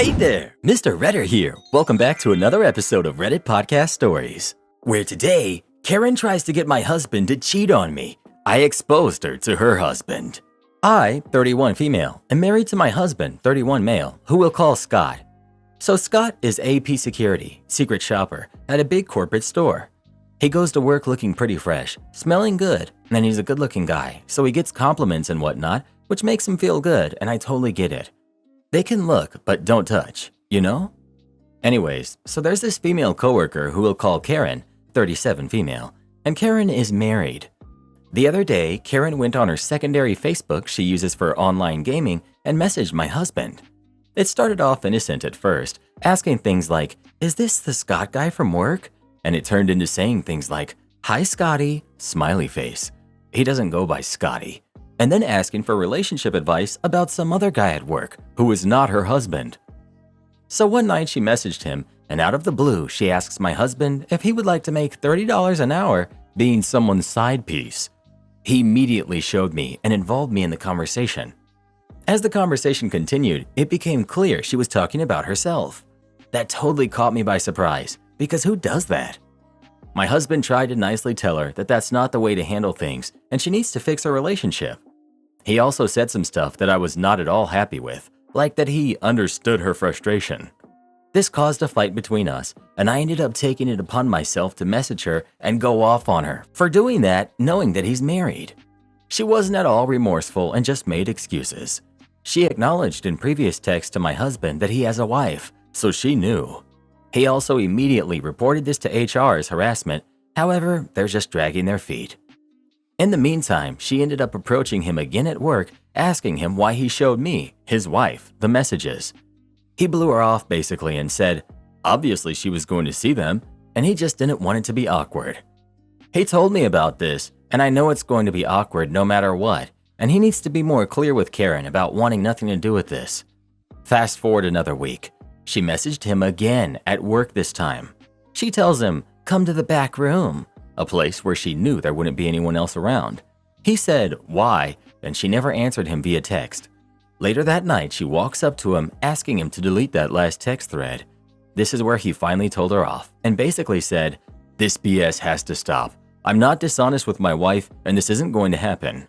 Hey there, Mr. Redder here. Welcome back to another episode of Reddit Podcast Stories, where today, Karen tries to get my husband to cheat on me. I exposed her to her husband. I, 31 female, am married to my husband, 31 male, who we'll call Scott. So Scott is AP security, secret shopper, at a big corporate store. He goes to work looking pretty fresh, smelling good, and he's a good-looking guy, so he gets compliments and whatnot, which makes him feel good, and I totally get it. They can look, but don't touch, you know? Anyways, so there's this female coworker who we'll call Karen, 37 female, and Karen is married. The other day, Karen went on her secondary Facebook she uses for online gaming and messaged my husband. It started off innocent at first, asking things like, "Is this the Scott guy from work?" And it turned into saying things like, "Hi Scotty," smiley face. He doesn't go by Scotty. And then asking for relationship advice about some other guy at work who was not her husband. So one night she messaged him, and out of the blue, she asks my husband if he would like to make $30 an hour being someone's side piece. He immediately showed me and involved me in the conversation. As the conversation continued, it became clear she was talking about herself. That totally caught me by surprise, because who does that? My husband tried to nicely tell her that that's not the way to handle things and she needs to fix her relationship. He also said some stuff that I was not at all happy with, like that he understood her frustration. This caused a fight between us, and I ended up taking it upon myself to message her and go off on her for doing that knowing that he's married. She wasn't at all remorseful and just made excuses. She acknowledged in previous texts to my husband that he has a wife, so she knew. He also immediately reported this to HR as harassment, however, they're just dragging their feet. In the meantime, she ended up approaching him again at work, asking him why he showed me, his wife, the messages. He blew her off basically and said, obviously she was going to see them, and he just didn't want it to be awkward. He told me about this, and I know it's going to be awkward no matter what, and he needs to be more clear with Karen about wanting nothing to do with this. Fast forward another week. She messaged him again at work this time. She tells him, "Come to the back room," a place where she knew there wouldn't be anyone else around. He said, "Why?" and she never answered him via text. Later that night, she walks up to him asking him to delete that last text thread. This is where he finally told her off and basically said, "This BS has to stop. I'm not dishonest with my wife and this isn't going to happen."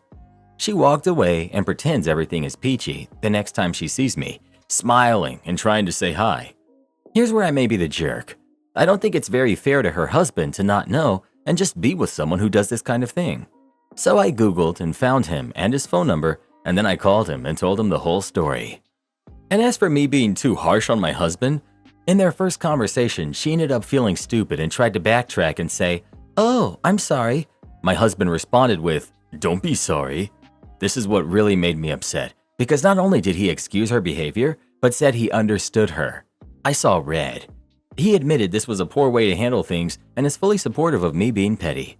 She walked away and pretends everything is peachy the next time she sees me, smiling and trying to say hi. Here's where I may be the jerk. I don't think it's very fair to her husband to not know and just be with someone who does this kind of thing. So I Googled and found him and his phone number, and then I called him and told him the whole story. And as for me being too harsh on my husband, in their first conversation, she ended up feeling stupid and tried to backtrack and say, "Oh, I'm sorry." My husband responded with, "Don't be sorry." This is what really made me upset, because not only did he excuse her behavior, but said he understood her. I saw red. He admitted this was a poor way to handle things and is fully supportive of me being petty.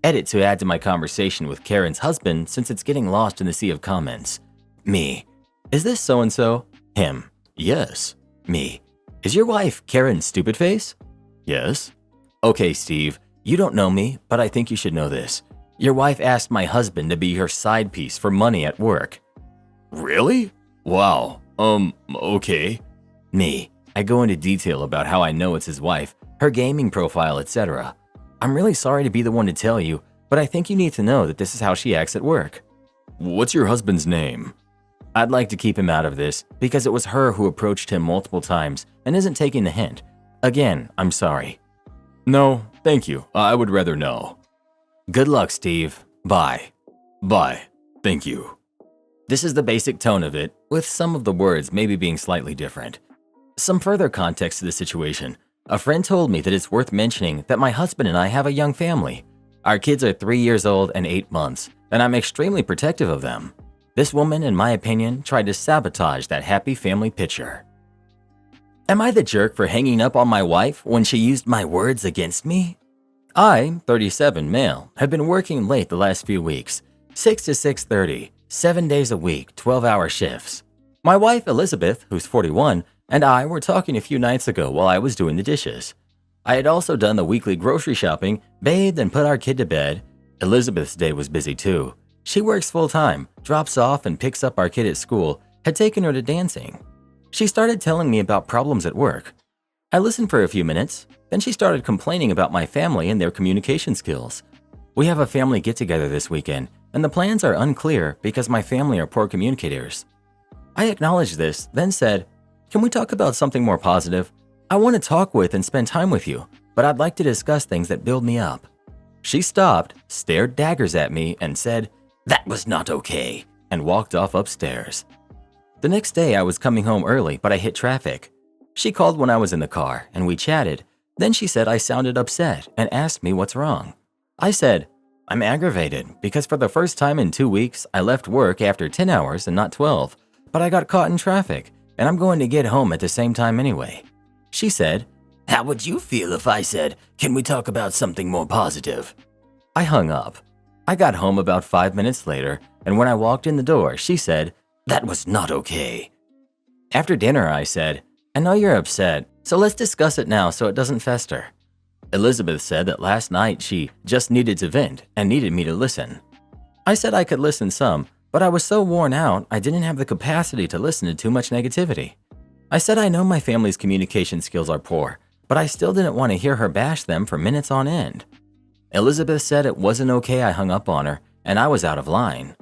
Edit to add to my conversation with Karen's husband since it's getting lost in the sea of comments. Me: "Is this so-and-so?" Him: "Yes." Me: "Is your wife Karen Stupid Face?" "Yes." "Okay, Steve, you don't know me, but I think you should know this. Your wife asked my husband to be her side piece for money at work." "Really? Wow. Okay." Me: I go into detail about how I know it's his wife, her gaming profile, etc. "I'm really sorry to be the one to tell you, but I think you need to know that this is how she acts at work." "What's your husband's name?" I'd like to keep him out of this because it was her who approached him multiple times and isn't taking the hint. Again, I'm sorry. "No, thank you. I would rather know." "Good luck, Steve. Bye." "Bye. Thank you." This is the basic tone of it, with some of the words maybe being slightly different. Some further context to the situation. A friend told me that it's worth mentioning that my husband and I have a young family. Our kids are 3 years old and 8 months, and I'm extremely protective of them. This woman, in my opinion, tried to sabotage that happy family picture. Am I the jerk for hanging up on my wife when she used my words against me? I, 37 male, have been working late the last few weeks, 6 to 6:30, 7 days a week, 12-hour shifts. My wife, Elizabeth, who's 41, and I were talking a few nights ago while I was doing the dishes. I had also done the weekly grocery shopping, bathed, and put our kid to bed. Elizabeth's day was busy too. She works full-time, drops off and picks up our kid at school, had taken her to dancing. She started telling me about problems at work. I listened for a few minutes, then she started complaining about my family and their communication skills. We have a family get-together this weekend, and the plans are unclear because my family are poor communicators. I acknowledged this, then said, "Can we talk about something more positive? I want to talk with and spend time with you, but I'd like to discuss things that build me up." She stopped, stared daggers at me, and said, "That was not okay," and walked off upstairs. The next day, I was coming home early, but I hit traffic. She called when I was in the car, and we chatted. Then she said I sounded upset and asked me what's wrong. I said, "I'm aggravated because for the first time in 2 weeks, I left work after 10 hours and not 12, but I got caught in traffic, and I'm going to get home at the same time anyway." She said, "How would you feel if I said, 'Can we talk about something more positive?'" I hung up. I got home about 5 minutes later, and when I walked in the door, she said, "That was not okay." After dinner, I said, "I know you're upset, so let's discuss it now so it doesn't fester." Elizabeth said that last night she just needed to vent and needed me to listen. I said I could listen some, but I was so worn out I didn't have the capacity to listen to too much negativity. I said I know my family's communication skills are poor, but I still didn't want to hear her bash them for minutes on end. Elizabeth said it wasn't okay I hung up on her, and I was out of line.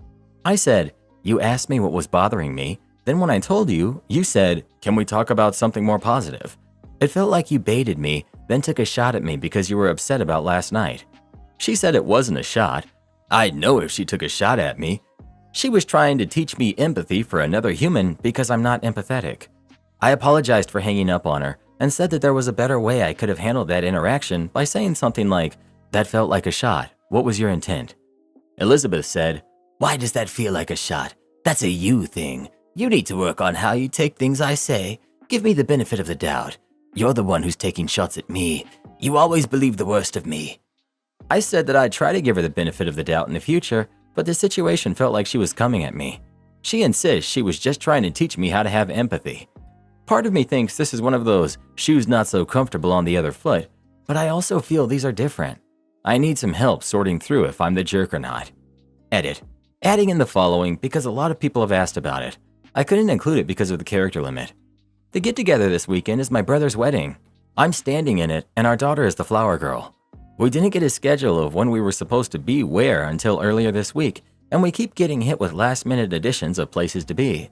I said, "You asked me what was bothering me, then when I told you, you said, 'Can we talk about something more positive?' It felt like you baited me, then took a shot at me because you were upset about last night." She said it wasn't a shot. I'd know if she took a shot at me. She was trying to teach me empathy for another human because I'm not empathetic. I apologized for hanging up on her and said that there was a better way I could have handled that interaction by saying something like, "That felt like a shot. What was your intent?" Elizabeth said, "Why does that feel like a shot? That's a you thing. You need to work on how you take things I say. Give me the benefit of the doubt. You're the one who's taking shots at me. You always believe the worst of me." I said that I'd try to give her the benefit of the doubt in the future, but the situation felt like she was coming at me. She insists she was just trying to teach me how to have empathy. Part of me thinks this is one of those shoes not so comfortable on the other foot, but I also feel these are different. I need some help sorting through if I'm the jerk or not. Edit. Adding in the following because a lot of people have asked about it. I couldn't include it because of the character limit. The get-together this weekend is my brother's wedding. I'm standing in it, and our daughter is the flower girl. We didn't get a schedule of when we were supposed to be where until earlier this week, and we keep getting hit with last-minute additions of places to be.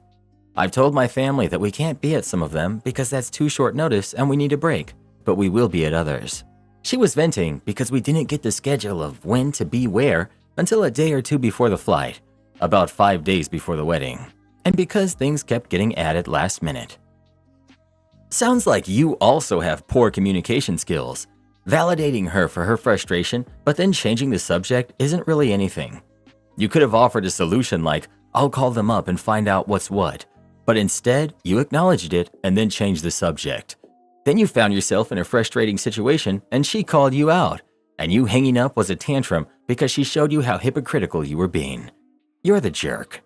I've told my family that we can't be at some of them because that's too short notice and we need a break, but we will be at others. She was venting because we didn't get the schedule of when to be where until a day or two before the flight, about 5 days before the wedding, and because things kept getting added last minute. Sounds like you also have poor communication skills. Validating her for her frustration, but then changing the subject isn't really anything. You could have offered a solution like, "I'll call them up and find out what's what," but instead, you acknowledged it and then changed the subject. Then you found yourself in a frustrating situation and she called you out, and you hanging up was a tantrum because she showed you how hypocritical you were being. You're the jerk.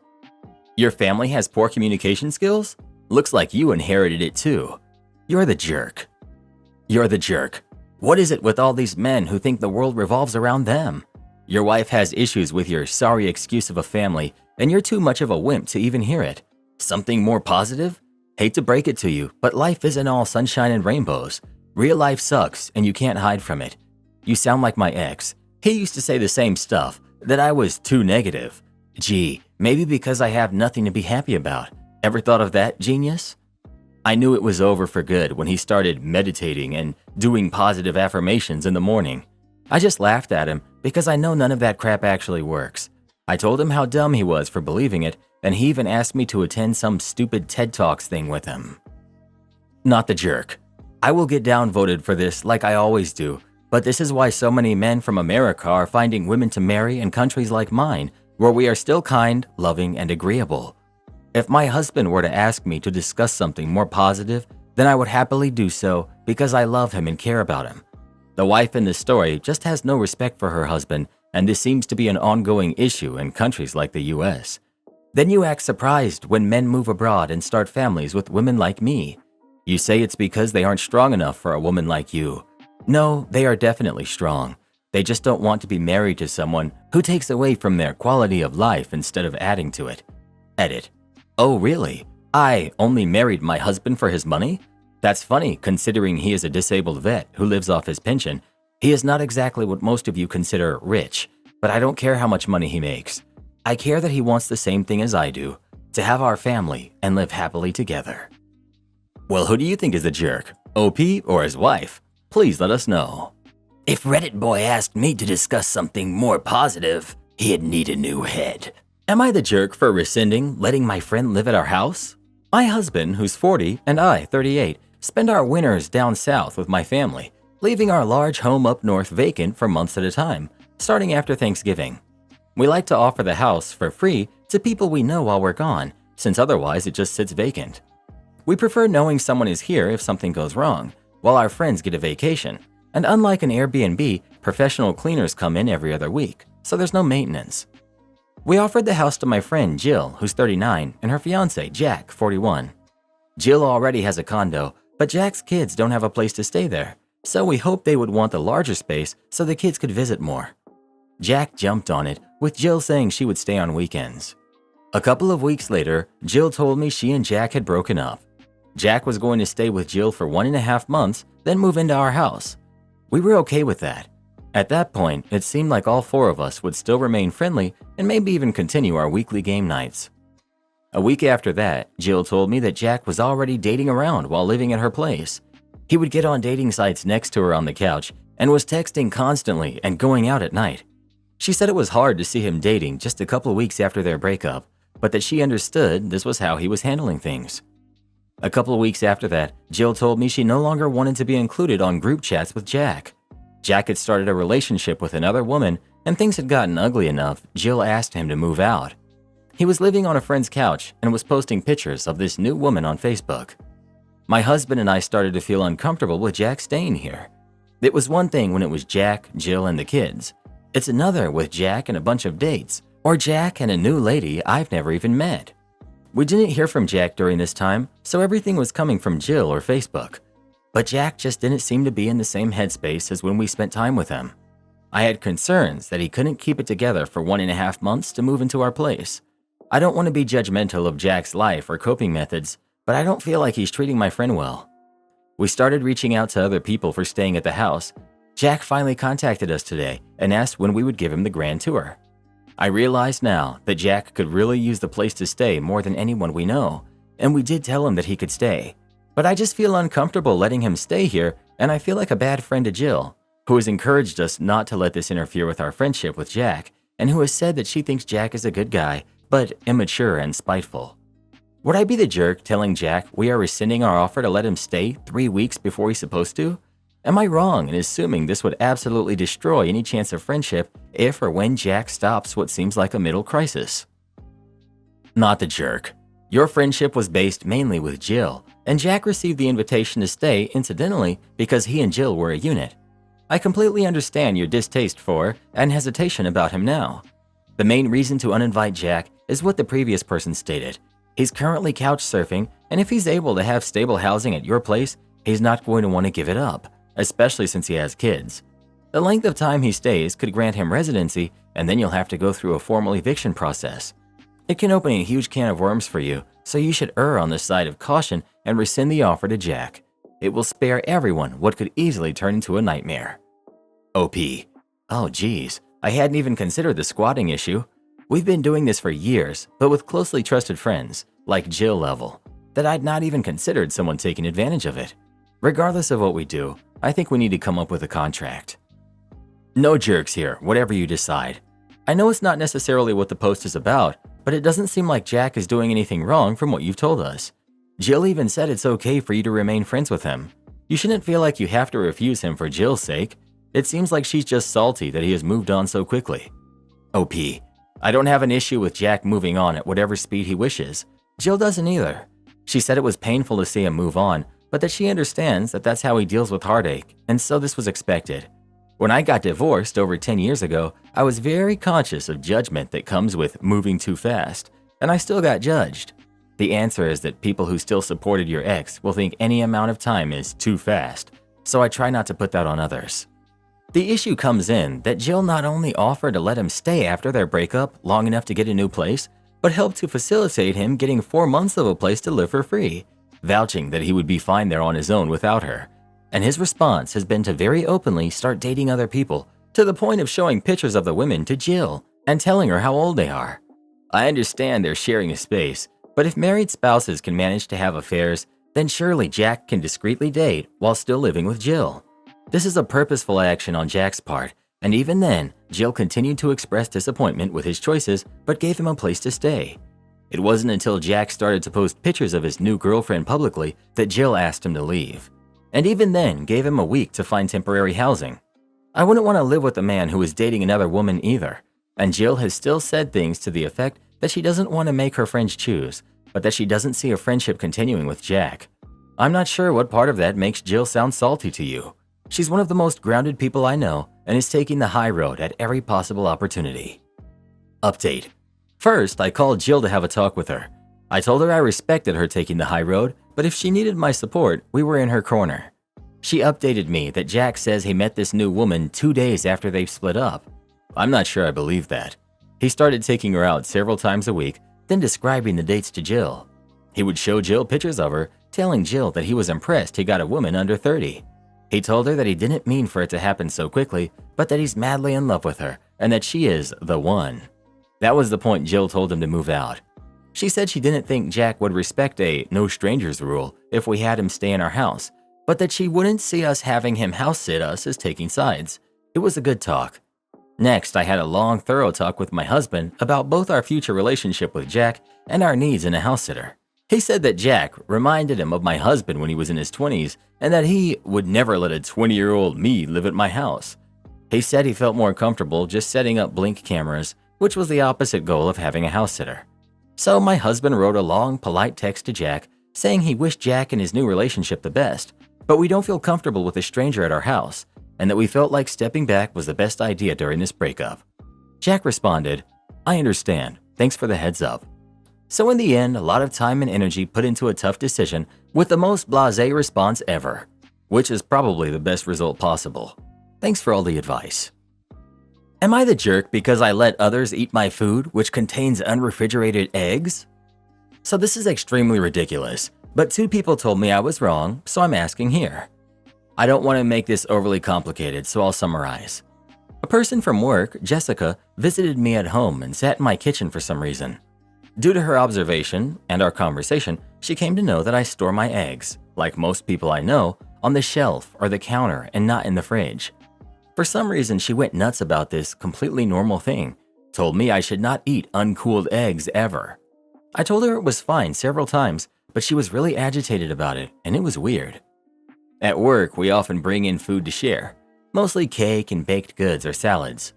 Your family has poor communication skills? Looks like you inherited it too. You're the jerk. You're the jerk. What is it with all these men who think the world revolves around them? Your wife has issues with your sorry excuse of a family, and you're too much of a wimp to even hear it. Something more positive? Hate to break it to you, but life isn't all sunshine and rainbows. Real life sucks, and you can't hide from it. You sound like my ex. He used to say the same stuff, that I was too negative. Gee, maybe because I have nothing to be happy about. Ever thought of that, genius? I knew it was over for good when he started meditating and doing positive affirmations in the morning. I just laughed at him because I know none of that crap actually works. I told him how dumb he was for believing it, and he even asked me to attend some stupid TED Talks thing with him. Not the jerk. I will get downvoted for this like I always do, but this is why so many men from America are finding women to marry in countries like mine, where we are still kind, loving, and agreeable. If my husband were to ask me to discuss something more positive, then I would happily do so because I love him and care about him. The wife in this story just has no respect for her husband, and this seems to be an ongoing issue in countries like the US. Then you act surprised when men move abroad and start families with women like me. You say it's because they aren't strong enough for a woman like you. No, they are definitely strong. They just don't want to be married to someone who takes away from their quality of life instead of adding to it. Edit. Oh really? I only married my husband for his money? That's funny considering he is a disabled vet who lives off his pension. He is not exactly what most of you consider rich, but I don't care how much money he makes. I care that he wants the same thing as I do, to have our family and live happily together. Well, who do you think is the jerk, OP or his wife? Please let us know. If Reddit boy asked me to discuss something more positive, he'd need a new head. Am I the jerk for rescinding letting my friend live at our house? My husband, who's 40, and I, 38, spend our winters down south with my family, leaving our large home up north vacant for months at a time, starting after Thanksgiving. We like to offer the house for free to people we know while we're gone, since otherwise it just sits vacant. We prefer knowing someone is here if something goes wrong, while our friends get a vacation. And unlike an Airbnb, professional cleaners come in every other week, so there's no maintenance. We offered the house to my friend Jill, who's 39, and her fiancé, Jack, 41. Jill already has a condo, but Jack's kids don't have a place to stay there, so we hoped they would want the larger space so the kids could visit more. Jack jumped on it, with Jill saying she would stay on weekends. A couple of weeks later, Jill told me she and Jack had broken up. Jack was going to stay with Jill for 1.5 months, then move into our house. We were okay with that. At that point, it seemed like all 4 of us would still remain friendly and maybe even continue our weekly game nights. A week after that, Jill told me that Jack was already dating around while living at her place. He would get on dating sites next to her on the couch and was texting constantly and going out at night. She said it was hard to see him dating just a couple weeks after their breakup, but that she understood this was how he was handling things. A couple of weeks after that, Jill told me she no longer wanted to be included on group chats with Jack. Jack had started a relationship with another woman, and things had gotten ugly enough, Jill asked him to move out. He was living on a friend's couch and was posting pictures of this new woman on Facebook. My husband and I started to feel uncomfortable with Jack staying here. It was one thing when it was Jack, Jill, and the kids. It's another with Jack and a bunch of dates, or Jack and a new lady I've never even met. We didn't hear from Jack during this time, so everything was coming from Jill or Facebook. But Jack just didn't seem to be in the same headspace as when we spent time with him. I had concerns that he couldn't keep it together for 1.5 months to move into our place. I don't want to be judgmental of Jack's life or coping methods, but I don't feel like he's treating my friend well. We started reaching out to other people for staying at the house. Jack finally contacted us today and asked when we would give him the grand tour. I realize now that Jack could really use the place to stay more than anyone we know, and we did tell him that he could stay. But I just feel uncomfortable letting him stay here, and I feel like a bad friend to Jill, who has encouraged us not to let this interfere with our friendship with Jack, and who has said that she thinks Jack is a good guy, but immature and spiteful. Would I be the jerk telling Jack we are rescinding our offer to let him stay 3 weeks before he's supposed to? Am I wrong in assuming this would absolutely destroy any chance of friendship if or when Jack stops what seems like a middle crisis? Not the jerk. Your friendship was based mainly with Jill, and Jack received the invitation to stay incidentally because he and Jill were a unit. I completely understand your distaste for and hesitation about him now. The main reason to uninvite Jack is what the previous person stated. He's currently couch surfing, and if he's able to have stable housing at your place, he's not going to want to give it up, especially since he has kids. The length of time he stays could grant him residency, and then you'll have to go through a formal eviction process. It can open a huge can of worms for you, so you should err on the side of caution and rescind the offer to Jack. It will spare everyone what could easily turn into a nightmare. OP. Oh geez, I hadn't even considered the squatting issue. We've been doing this for years, but with closely trusted friends, like Jill level, that I'd not even considered someone taking advantage of it. Regardless of what we do, I think we need to come up with a contract. No jerks here, whatever you decide. I know it's not necessarily what the post is about, but it doesn't seem like Jack is doing anything wrong from what you've told us. Jill even said it's okay for you to remain friends with him. You shouldn't feel like you have to refuse him for Jill's sake. It seems like she's just salty that he has moved on so quickly. OP. I don't have an issue with Jack moving on at whatever speed he wishes. Jill doesn't either. She said it was painful to see him move on, but that she understands that that's how he deals with heartache, and so this was expected. When I got divorced over 10 years ago, I was very conscious of judgment that comes with moving too fast, and I still got judged. The answer is that people who still supported your ex will think any amount of time is too fast, so I try not to put that on others. The issue comes in that Jill not only offered to let him stay after their breakup long enough to get a new place, but helped to facilitate him getting 4 months of a place to live for free, vouching that he would be fine there on his own without her. And his response has been to very openly start dating other people, to the point of showing pictures of the women to Jill and telling her how old they are. I understand they're sharing a space, but if married spouses can manage to have affairs, then surely Jack can discreetly date while still living with Jill. This is a purposeful action on Jack's part, and even then, Jill continued to express disappointment with his choices but gave him a place to stay. It wasn't until Jack started to post pictures of his new girlfriend publicly that Jill asked him to leave, and even then gave him a week to find temporary housing. I wouldn't want to live with a man who is dating another woman either, and Jill has still said things to the effect that she doesn't want to make her friends choose, but that she doesn't see a friendship continuing with Jack. I'm not sure what part of that makes Jill sound salty to you. She's one of the most grounded people I know and is taking the high road at every possible opportunity. Update. First, I called Jill to have a talk with her. I told her I respected her taking the high road, but if she needed my support, we were in her corner. She updated me that Jack says he met this new woman 2 days after they've split up. I'm not sure I believe that. He started taking her out several times a week, then describing the dates to Jill. He would show Jill pictures of her, telling Jill that he was impressed he got a woman under 30. He told her that he didn't mean for it to happen so quickly, but that he's madly in love with her and that she is the one. That was the point Jill told him to move out. She said she didn't think Jack would respect a no strangers rule if we had him stay in our house, but that she wouldn't see us having him house sit us as taking sides. It was a good talk. Next, I had a long, thorough talk with my husband about both our future relationship with Jack and our needs in a house sitter. He said that Jack reminded him of my husband when he was in his 20s and that he would never let a 20-year-old me live at my house. He said he felt more comfortable just setting up blink cameras, which was the opposite goal of having a house sitter. So my husband wrote a long, polite text to Jack saying he wished Jack and his new relationship the best, but we don't feel comfortable with a stranger at our house, and that we felt like stepping back was the best idea during this breakup. Jack responded, "I understand. Thanks for the heads up." So in the end, a lot of time and energy put into a tough decision with the most blasé response ever, which is probably the best result possible. Thanks for all the advice. Am I the jerk because I let others eat my food, which contains unrefrigerated eggs? So this is extremely ridiculous, but 2 people told me I was wrong, so I'm asking here. I don't want to make this overly complicated, so I'll summarize. A person from work, Jessica, visited me at home and sat in my kitchen for some reason. Due to her observation and our conversation, she came to know that I store my eggs, like most people I know, on the shelf or the counter and not in the fridge. For some reason, she went nuts about this completely normal thing, told me I should not eat uncooled eggs ever. I told her it was fine several times, but she was really agitated about it, and it was weird. At work, we often bring in food to share, mostly cake and baked goods or salads.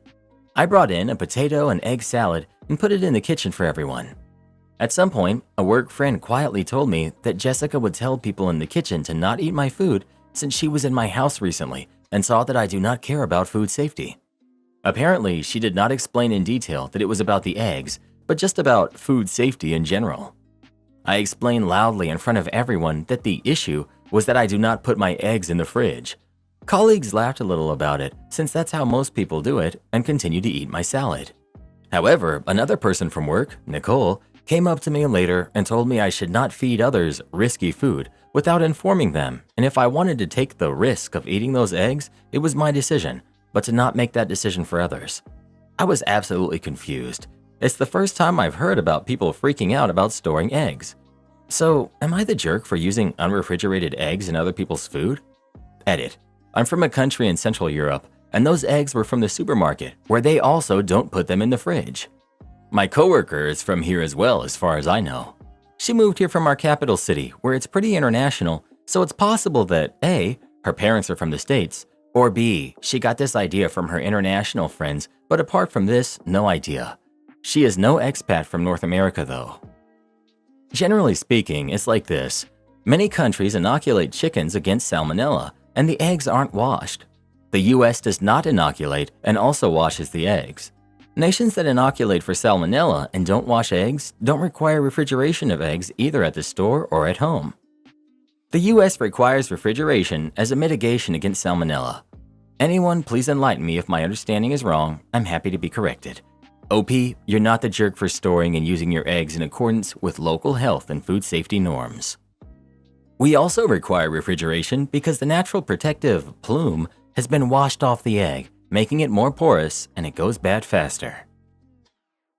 I brought in a potato and egg salad and put it in the kitchen for everyone. At some point, a work friend quietly told me that Jessica would tell people in the kitchen to not eat my food since she was in my house recently and saw that I do not care about food safety. Apparently, she did not explain in detail that it was about the eggs, but just about food safety in general. I explained loudly in front of everyone that the issue was that I do not put my eggs in the fridge. Colleagues laughed a little about it, since that's how most people do it, and continued to eat my salad. However, another person from work, Nicole, came up to me later and told me I should not feed others risky food without informing them, and if I wanted to take the risk of eating those eggs, it was my decision, but to not make that decision for others. I was absolutely confused. It's the first time I've heard about people freaking out about storing eggs. So, am I the jerk for using unrefrigerated eggs in other people's food? Edit. I'm from a country in Central Europe, and those eggs were from the supermarket, where they also don't put them in the fridge. My coworker is from here as well, as far as I know. She moved here from our capital city, where it's pretty international, so it's possible that A, her parents are from the States, or B, she got this idea from her international friends, but apart from this, no idea. She is no expat from North America though. Generally speaking, it's like this. Many countries inoculate chickens against salmonella, and the eggs aren't washed. The US does not inoculate and also washes the eggs. Nations that inoculate for salmonella and don't wash eggs don't require refrigeration of eggs either at the store or at home. The US requires refrigeration as a mitigation against salmonella. Anyone please enlighten me if my understanding is wrong, I'm happy to be corrected. OP, you're not the jerk for storing and using your eggs in accordance with local health and food safety norms. We also require refrigeration because the natural protective plume has been washed off the egg, making it more porous, and it goes bad faster.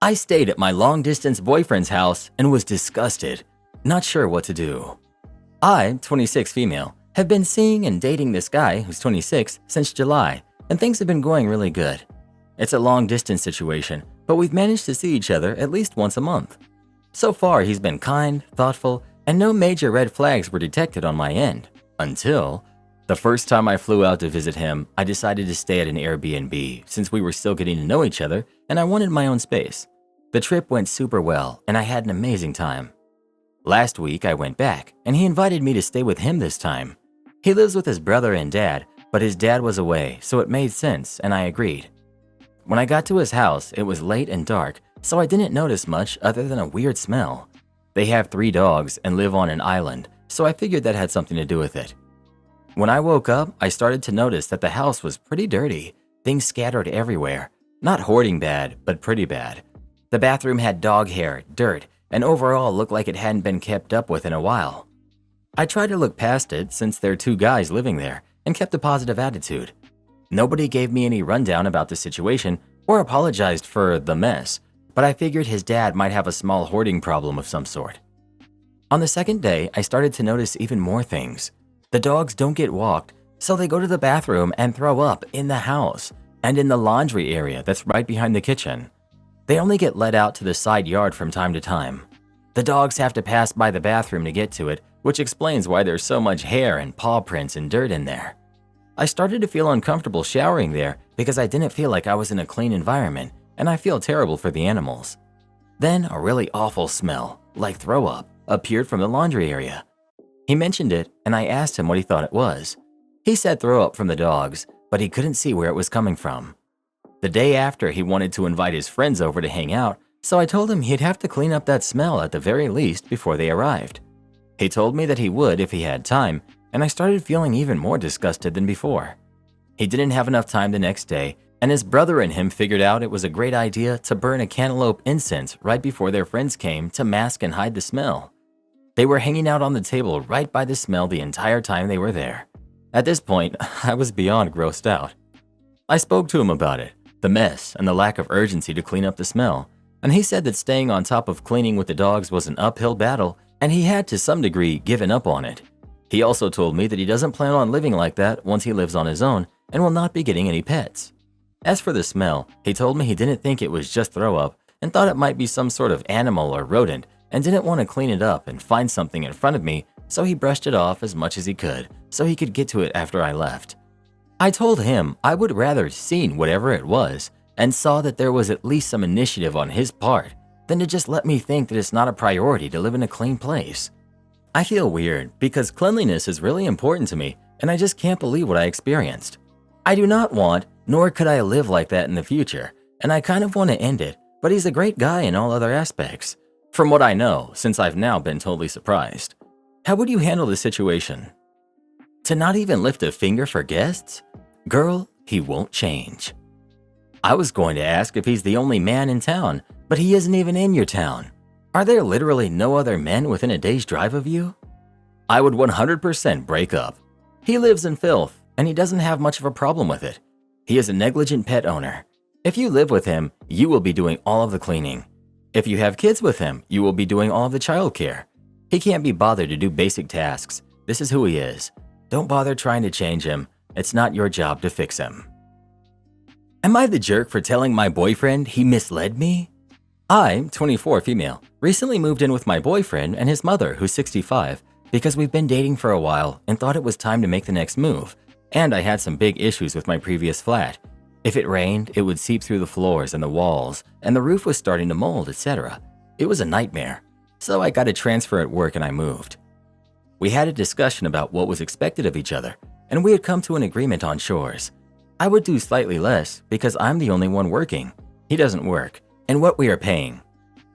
I stayed at my long-distance boyfriend's house and was disgusted, not sure what to do. I, 26 female, have been seeing and dating this guy who's 26 since July, and things have been going really good. It's a long-distance situation, but we've managed to see each other at least once a month. So far, he's been kind, thoughtful, and no major red flags were detected on my end, until the first time I flew out to visit him. I decided to stay at an Airbnb since we were still getting to know each other and I wanted my own space. The trip went super well and I had an amazing time. Last week I went back and he invited me to stay with him this time. He lives with his brother and dad, but his dad was away, so it made sense and I agreed. When I got to his house, it was late and dark, so I didn't notice much other than a weird smell. They have 3 dogs and live on an island, so I figured that had something to do with it. When I woke up, I started to notice that the house was pretty dirty, things scattered everywhere. Not hoarding bad, but pretty bad. The bathroom had dog hair, dirt, and overall looked like it hadn't been kept up with in a while. I tried to look past it since there are 2 guys living there and kept a positive attitude. Nobody gave me any rundown about the situation or apologized for the mess, but I figured his dad might have a small hoarding problem of some sort. On the second day, I started to notice even more things. The dogs don't get walked, so they go to the bathroom and throw up in the house and in the laundry area that's right behind the kitchen. They only get let out to the side yard from time to time. The dogs have to pass by the bathroom to get to it, which explains why there's so much hair and paw prints and dirt in there. I started to feel uncomfortable showering there because I didn't feel like I was in a clean environment, and I feel terrible for the animals. Then a really awful smell, like throw up, appeared from the laundry area. He mentioned it, and I asked him what he thought it was. He said throw up from the dogs, but he couldn't see where it was coming from. The day after, he wanted to invite his friends over to hang out, so I told him he'd have to clean up that smell at the very least before they arrived. He told me that he would if he had time, and I started feeling even more disgusted than before. He didn't have enough time the next day, and his brother and him figured out it was a great idea to burn a cantaloupe incense right before their friends came to mask and hide the smell. They were hanging out on the table right by the smell the entire time they were there. At this point, I was beyond grossed out. I spoke to him about it, the mess, and the lack of urgency to clean up the smell, and he said that staying on top of cleaning with the dogs was an uphill battle, and he had to some degree given up on it. He also told me that he doesn't plan on living like that once he lives on his own and will not be getting any pets. As for the smell, he told me he didn't think it was just throw up and thought it might be some sort of animal or rodent and didn't want to clean it up and find something in front of me, so he brushed it off as much as he could so he could get to it after I left. I told him I would rather seen whatever it was and saw that there was at least some initiative on his part than to just let me think that it's not a priority to live in a clean place. I feel weird because cleanliness is really important to me and I just can't believe what I experienced. I do not want, nor could I live like that in the future, and I kind of want to end it, but he's a great guy in all other aspects. From what I know, since I've now been totally surprised. How would you handle the situation? To not even lift a finger for guests? Girl, he won't change. I was going to ask if he's the only man in town, but he isn't even in your town. Are there literally no other men within a day's drive of you? I would 100% break up. He lives in filth, and he doesn't have much of a problem with it. He is a negligent pet owner. If you live with him, you will be doing all of the cleaning. If you have kids with him, you will be doing all of the childcare. He can't be bothered to do basic tasks. This is who he is. Don't bother trying to change him. It's not your job to fix him. Am I the jerk for telling my boyfriend he misled me? I, 24 female, recently moved in with my boyfriend and his mother, who's 65, because we've been dating for a while and thought it was time to make the next move, and I had some big issues with my previous flat. If it rained, it would seep through the floors and the walls, and the roof was starting to mold, etc. It was a nightmare, so I got a transfer at work and I moved. We had a discussion about what was expected of each other, and we had come to an agreement on chores. I would do slightly less because I'm the only one working. He doesn't work, and what we are paying.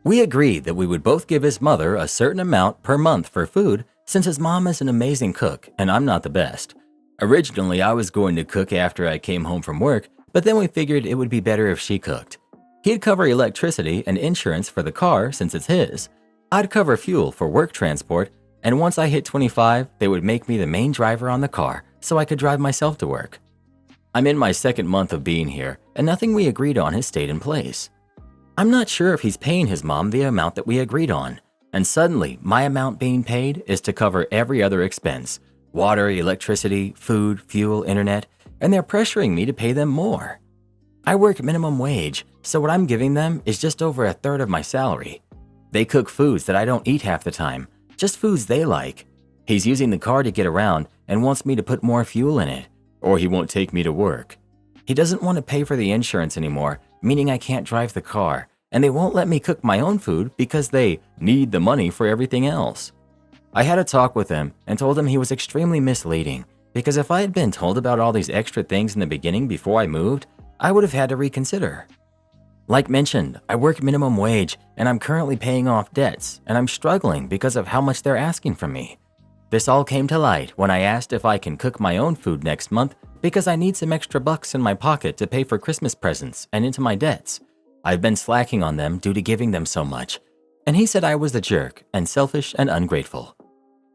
We agreed that we would both give his mother a certain amount per month for food since his mom is an amazing cook and I'm not the best. Originally, I was going to cook after I came home from work, but then we figured it would be better if she cooked. He'd cover electricity and insurance for the car since it's his. I'd cover fuel for work transport, and once I hit 25, they would make me the main driver on the car so I could drive myself to work. I'm in my second month of being here, and nothing we agreed on has stayed in place. I'm not sure if he's paying his mom the amount that we agreed on, and suddenly my amount being paid is to cover every other expense: water, electricity, food, fuel, internet, and they're pressuring me to pay them more. I work minimum wage, so what I'm giving them is just over a third of my salary. They cook foods that I don't eat half the time, just foods they like. He's using the car to get around and wants me to put more fuel in it, or he won't take me to work. He doesn't want to pay for the insurance anymore, meaning I can't drive the car, and they won't let me cook my own food because they need the money for everything else. I had a talk with him and told him he was extremely misleading, because if I had been told about all these extra things in the beginning before I moved, I would have had to reconsider. Like mentioned, I work minimum wage and I'm currently paying off debts, and I'm struggling because of how much they're asking from me. This all came to light when I asked if I can cook my own food next month because I need some extra bucks in my pocket to pay for Christmas presents and into my debts. I've been slacking on them due to giving them so much, and he said I was the jerk and selfish and ungrateful.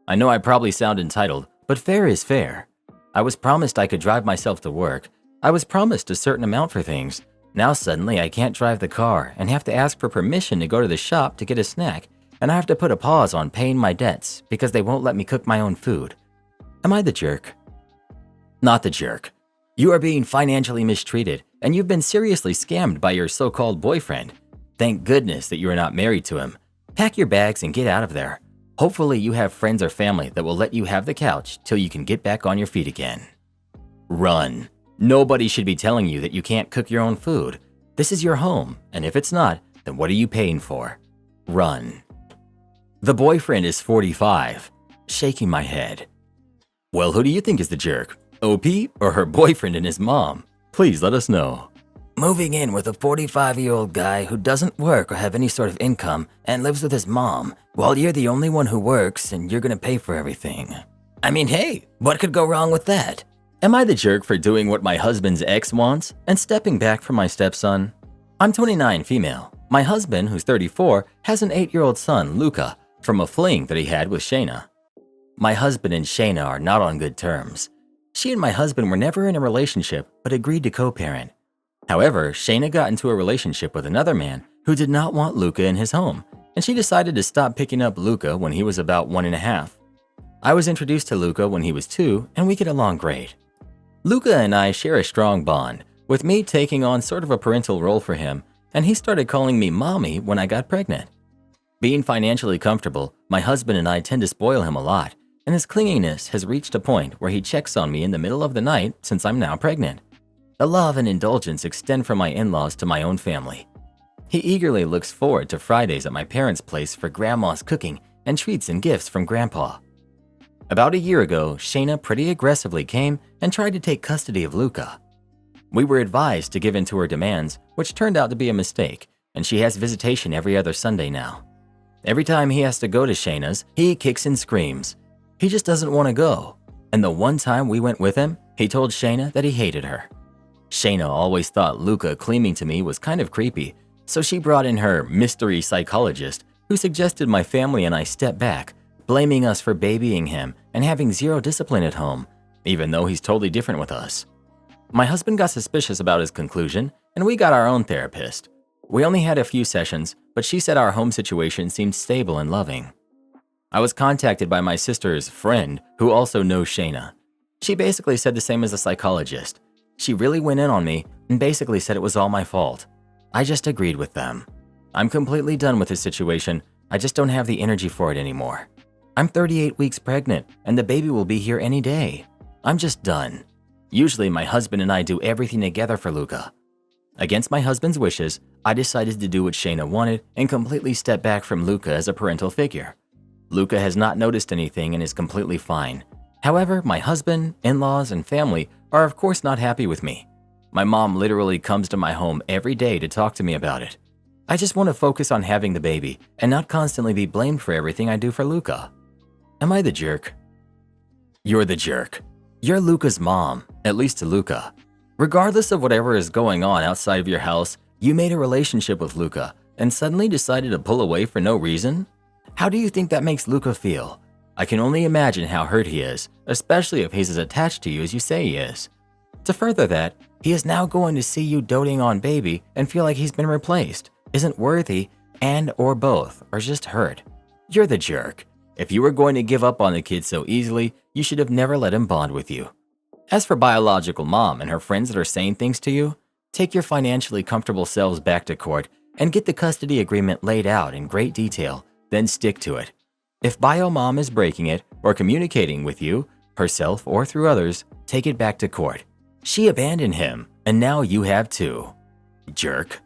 I know I probably sound entitled, but fair is fair. I was promised I could drive myself to work. I was promised a certain amount for things. Now suddenly I can't drive the car and have to ask for permission to go to the shop to get a snack, and I have to put a pause on paying my debts because they won't let me cook my own food. Am I the jerk? Not the jerk. You are being financially mistreated, and you've been seriously scammed by your so-called boyfriend. Thank goodness that you are not married to him. Pack your bags and get out of there. Hopefully you have friends or family that will let you have the couch till you can get back on your feet again. Run. Nobody should be telling you that you can't cook your own food. This is your home, and if it's not, then what are you paying for? Run. The boyfriend is 45. Shaking my head. Well, who do you think is the jerk? OP or her boyfriend and his mom? Please let us know. Moving in with a 45-year-old guy who doesn't work or have any sort of income and lives with his mom, while you're the only one who works and you're gonna pay for everything. I mean, hey, what could go wrong with that? Am I the jerk for doing what my husband's ex wants and stepping back from my stepson? I'm 29, female. My husband, who's 34, has an 8-year-old son, Luca, from a fling that he had with Shayna. My husband and Shayna are not on good terms. She and my husband were never in a relationship but agreed to co-parent. However, Shayna got into a relationship with another man who did not want Luca in his home, and she decided to stop picking up Luca when he was about 1.5. I was introduced to Luca when he was 2, and we get along great. Luca and I share a strong bond, with me taking on sort of a parental role for him, and he started calling me mommy when I got pregnant. Being financially comfortable, my husband and I tend to spoil him a lot, and his clinginess has reached a point where he checks on me in the middle of the night since I'm now pregnant. The love and indulgence extend from my in-laws to my own family. He eagerly looks forward to Fridays at my parents' place for grandma's cooking and treats and gifts from grandpa. About a year ago, Shayna pretty aggressively came and tried to take custody of Luca. We were advised to give in to her demands, which turned out to be a mistake, and she has visitation every other Sunday now. Every time he has to go to Shayna's, he kicks and screams. He just doesn't want to go, and the one time we went with him, he told Shayna that he hated her. Shayna always thought Luca claiming to me was kind of creepy, so she brought in her mystery psychologist, who suggested my family and I step back, blaming us for babying him and having zero discipline at home, even though he's totally different with us. My husband got suspicious about his conclusion, and we got our own therapist. We only had a few sessions, but she said our home situation seemed stable and loving. I was contacted by my sister's friend, who also knows Shayna. She basically said the same as the psychologist. She really went in on me and basically said it was all my fault. I just agreed with them. I'm completely done with this situation. I just don't have the energy for it anymore. I'm 38 weeks pregnant, and the baby will be here any day. I'm just done. Usually my husband and I do everything together for Luca. Against my husband's wishes, I decided to do what Shayna wanted and completely step back from Luca as a parental figure. Luca has not noticed anything and is completely fine. However, my husband, in-laws, and family are of course not happy with me. My mom literally comes to my home every day to talk to me about it. I just want to focus on having the baby and not constantly be blamed for everything I do for Luca. Am I the jerk? You're the jerk. You're Luca's mom, at least to Luca. Regardless of whatever is going on outside of your house, You made a relationship with Luca and suddenly decided to pull away for no reason? How do you think that makes Luca feel? I can only imagine how hurt he is, especially if he's as attached to you as you say he is. To further that, he is now going to see you doting on baby and feel like he's been replaced, isn't worthy, and or both, or just hurt. You're the jerk. If you were going to give up on the kid so easily, you should have never let him bond with you. As for biological mom and her friends that are saying things to you, take your financially comfortable selves back to court and get the custody agreement laid out in great detail, then stick to it. If bio mom is breaking it or communicating with you, herself or through others, take it back to court. She abandoned him, and now you have too. Jerk.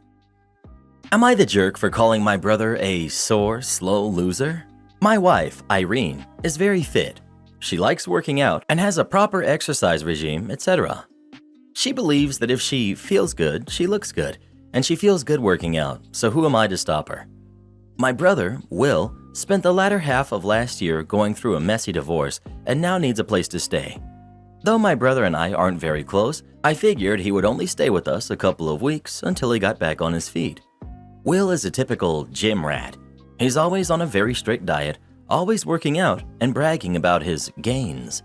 Am I the jerk for calling my brother a sore, slow loser? My wife, Irene, is very fit. She likes working out and has a proper exercise regime, etc. She believes that if she feels good, she looks good, and she feels good working out, so who am I to stop her? My brother, Will, spent the latter half of last year going through a messy divorce and now needs a place to stay. Though my brother and I aren't very close, I figured he would only stay with us a couple of weeks until he got back on his feet. Will is a typical gym rat. He's always on a very strict diet, always working out and bragging about his gains.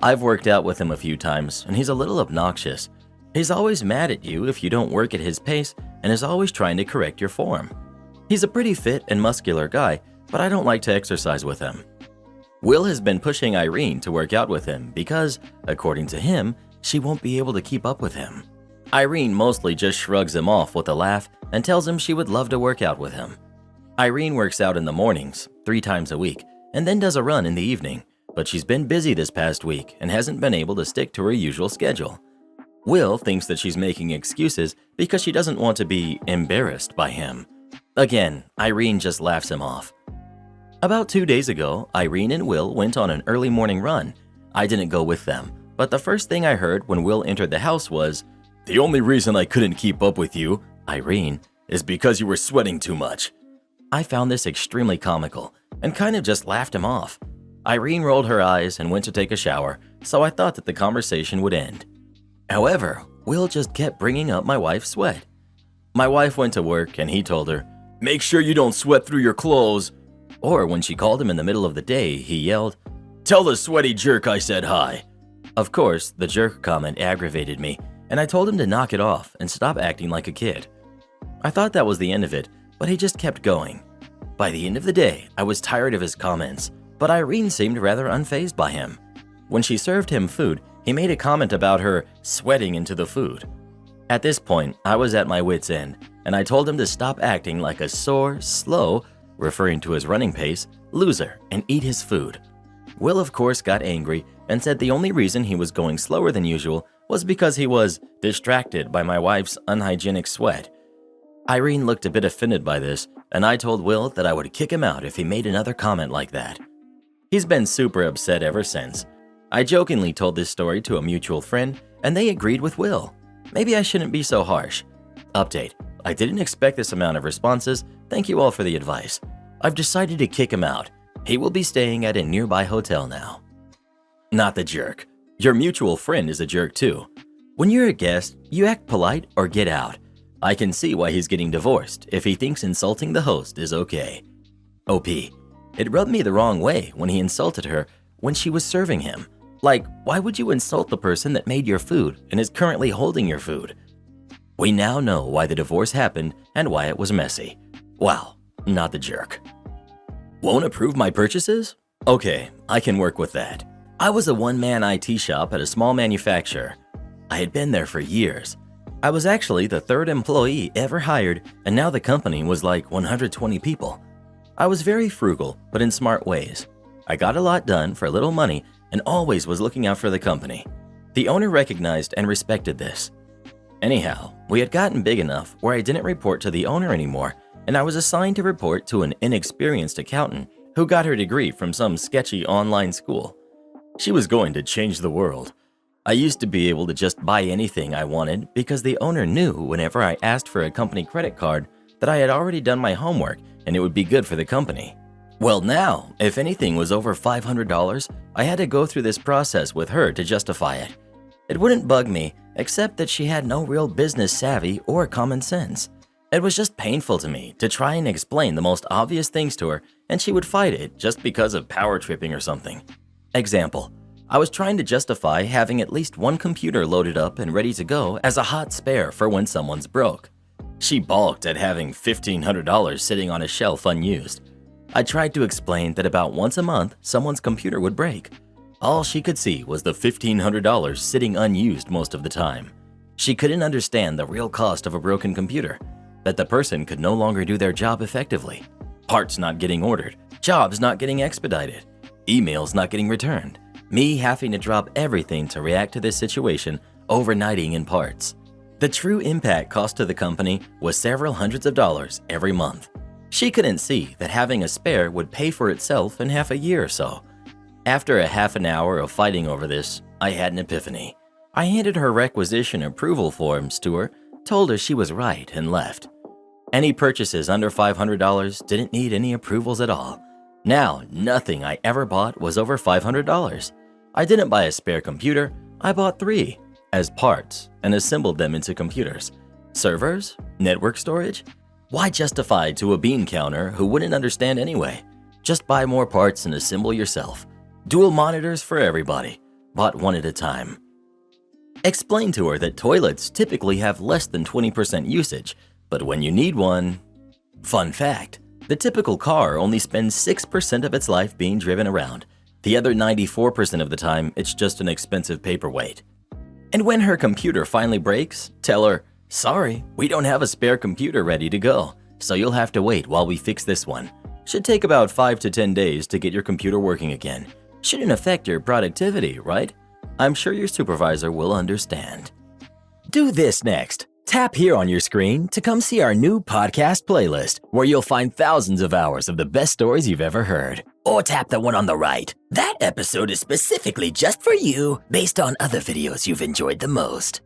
I've worked out with him a few times and he's a little obnoxious. He's always mad at you if you don't work at his pace and is always trying to correct your form. He's a pretty fit and muscular guy, but I don't like to exercise with him. Will has been pushing Irene to work out with him because, according to him, she won't be able to keep up with him. Irene mostly just shrugs him off with a laugh and tells him she would love to work out with him. Irene works out in the mornings, 3 times a week, and then does a run in the evening, but she's been busy this past week and hasn't been able to stick to her usual schedule. Will thinks that she's making excuses because she doesn't want to be embarrassed by him. Again, Irene just laughs him off. About 2 days ago, Irene and Will went on an early morning run. I didn't go with them, but the first thing I heard when Will entered the house was, "The only reason I couldn't keep up with you, Irene, is because you were sweating too much." I found this extremely comical and kind of just laughed him off. Irene rolled her eyes and went to take a shower, so I thought that the conversation would end. However, Will just kept bringing up my wife's sweat. My wife went to work and he told her, "Make sure you don't sweat through your clothes." Or when she called him in the middle of the day, he yelled, "Tell the sweaty jerk I said hi." Of course, the jerk comment aggravated me, and I told him to knock it off and stop acting like a kid. I thought that was the end of it, but he just kept going. By the end of the day, I was tired of his comments, but Irene seemed rather unfazed by him. When she served him food, he made a comment about her sweating into the food. At this point, I was at my wit's end, and I told him to stop acting like a sore, slow, referring to his running pace, loser, and eat his food. Will, of course, got angry and said the only reason he was going slower than usual was because he was distracted by my wife's unhygienic sweat. Irene looked a bit offended by this, and I told Will that I would kick him out if he made another comment like that. He's been super upset ever since. I jokingly told this story to a mutual friend, and they agreed with Will. Maybe I shouldn't be so harsh. Update: I didn't expect this amount of responses. Thank you all for the advice. I've decided to kick him out. He will be staying at a nearby hotel now. Not the jerk. Your mutual friend is a jerk too. When you're a guest, you act polite or get out. I can see why he's getting divorced if he thinks insulting the host is okay. OP: it rubbed me the wrong way when he insulted her when she was serving him. Like, why would you insult the person that made your food and is currently holding your food? We now know why the divorce happened and why it was messy. Wow, not the jerk. Won't approve my purchases? Okay, I can work with that. I was a one-man IT shop at a small manufacturer. I had been there for years. I was actually the 3rd employee ever hired, and now the company was like 120 people. I was very frugal, but in smart ways. I got a lot done for little money and always was looking out for the company. The owner recognized and respected this. Anyhow, we had gotten big enough where I didn't report to the owner anymore, and I was assigned to report to an inexperienced accountant who got her degree from some sketchy online school. She was going to change the world. I used to be able to just buy anything I wanted because the owner knew whenever I asked for a company credit card that I had already done my homework and it would be good for the company. Well, now, if anything was over $500, I had to go through this process with her to justify it. It wouldn't bug me, except that she had no real business savvy or common sense. It was just painful to me to try and explain the most obvious things to her, and she would fight it just because of power tripping or something. Example, I was trying to justify having at least one computer loaded up and ready to go as a hot spare for when someone's broke. She balked at having $1,500 sitting on a shelf unused. I tried to explain that about once a month someone's computer would break. All she could see was the $1,500 sitting unused most of the time. She couldn't understand the real cost of a broken computer, that the person could no longer do their job effectively, parts not getting ordered, jobs not getting expedited, emails not getting returned, me having to drop everything to react to this situation, overnighting in parts. The true impact cost to the company was several hundreds of dollars every month. She couldn't see that having a spare would pay for itself in half a year or so. After a half an hour of fighting over this, I had an epiphany. I handed her requisition approval forms to her, told her she was right, and left. Any purchases under $500 didn't need any approvals at all. Now, nothing I ever bought was over $500. I didn't buy a spare computer, I bought 3 as parts and assembled them into computers. Servers? Network storage? Why justify to a bean counter who wouldn't understand anyway? Just buy more parts and assemble yourself. Dual monitors for everybody, bought one at a time. Explain to her that toilets typically have less than 20% usage, but when you need one… Fun fact, the typical car only spends 6% of its life being driven around. The other 94% of the time, it's just an expensive paperweight. And when her computer finally breaks, tell her, sorry, we don't have a spare computer ready to go, so you'll have to wait while we fix this one. Should take about 5 to 10 days to get your computer working again. Shouldn't affect your productivity, right? I'm sure your supervisor will understand. Do this next. Tap here on your screen to come see our new podcast playlist, where you'll find thousands of hours of the best stories you've ever heard. Or tap the one on the right. That episode is specifically just for you, based on other videos you've enjoyed the most.